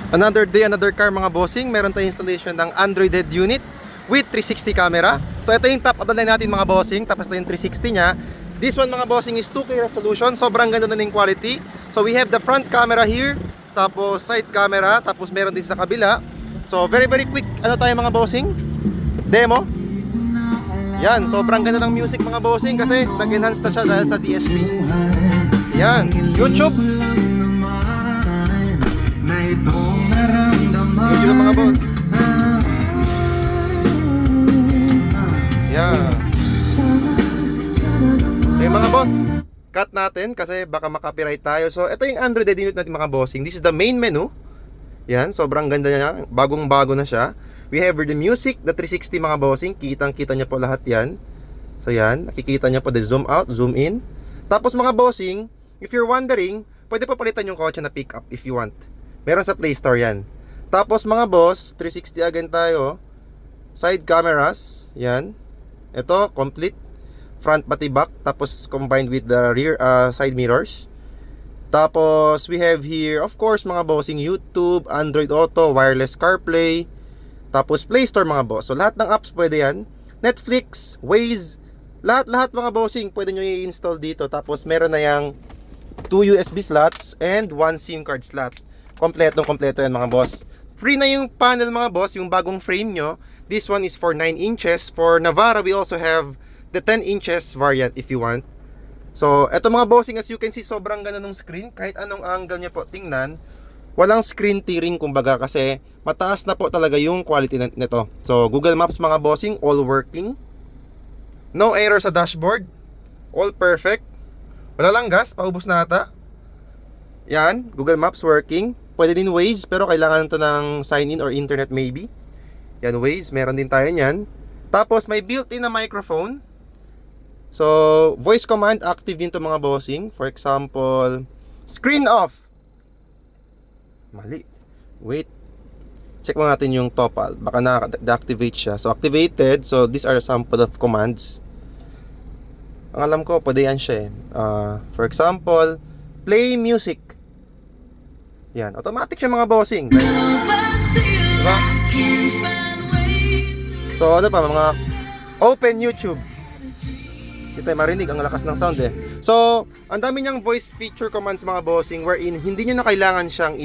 Another day, another car mga bossing. Meron tayong installation ng Android head unit with 360 camera. So ito yung top of the line natin mga bossing. Tapos ito yung 360 nya. This one mga bossing is 2K resolution. Sobrang ganda na ng quality. So we have the front camera here. Tapos side camera. Tapos meron din sa kabila. So very quick. Ano tayo mga bossing? Demo. Yan, sobrang ganda ng music mga bossing. Kasi nag-enhance na siya dahil sa DSP. Yan, YouTube. YouTube mga boss. Yan. Okay mga boss, cut natin kasi baka makapiright tayo. So ito yung Android unit natin mga bossing. This is the main menu. Yan, sobrang ganda niya. Bagong bago na siya. We have the music, the 360 mga bossing. Kitang-kita niya po lahat yan. So yan, nakikita niya po the zoom out, zoom in. Tapos mga bossing, if you're wondering, pwede pa palitan yung kotse na pick up if you want. Meron sa Play Store yan. Tapos mga boss, 360 again tayo. Side cameras, yan. Ito, complete. Front pati back. Tapos combined with the rear side mirrors. Tapos we have here, of course mga bossing, YouTube, Android Auto, wireless CarPlay. Tapos Play Store mga boss. So lahat ng apps pwede yan. Netflix, Waze, lahat mga bossing pwede nyo i-install dito. Tapos meron na yung 2 USB slots and 1 SIM card slot. Kompleto yan mga boss. Free na yung panel mga boss, yung bagong frame nyo. This one is for 9 inches. For Navara, we also have the 10 inches variant if you want. So, eto mga bossing, as you can see, sobrang ganda ng screen. Kahit anong angle niya po tingnan, walang screen tearing kumbaga kasi mataas na po talaga yung quality nito. So, Google Maps mga bossing, all working. No error sa dashboard. All perfect. Wala lang gas, paubos na ata. Yan, Google Maps working. Pwede din Waze, pero kailangan ito ng sign-in or internet maybe. Yan, Waze, meron din tayo niyan. Tapos may built-in na microphone. So, voice command active din to mga bossing. For example, screen off. Mali. Wait. Check mo natin yung topal. Baka na-deactivate siya. So, activated. So, these are sample of commands. Ang alam ko, pwede yan siya eh. For example, play music. Yan. Automatic siya mga bossing. Diba? So, ano pa? Mga open YouTube. Kita marinig ang lakas ng sound eh. So, ang dami niyang voice feature commands mga bossing wherein hindi niyo na kailangan siyang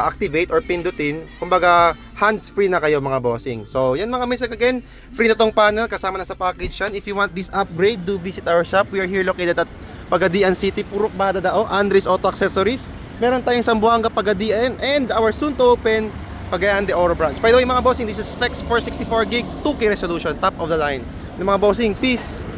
activate or pindutin. Kumbaga, hands-free na kayo mga bossing. So, yan mga message again. Free na tong panel. Kasama na sa package yan. If you want this upgrade, do visit our shop. We are here located at Pagadian City, Purok Badadao, Andres Auto Accessories. Meron tayong Sambuanga, Pagadian, and our soon to open Cagayan de Oro branch. By the way mga bossing, this is specs 464GB, 2K resolution, top of the line. Mga bossing, peace!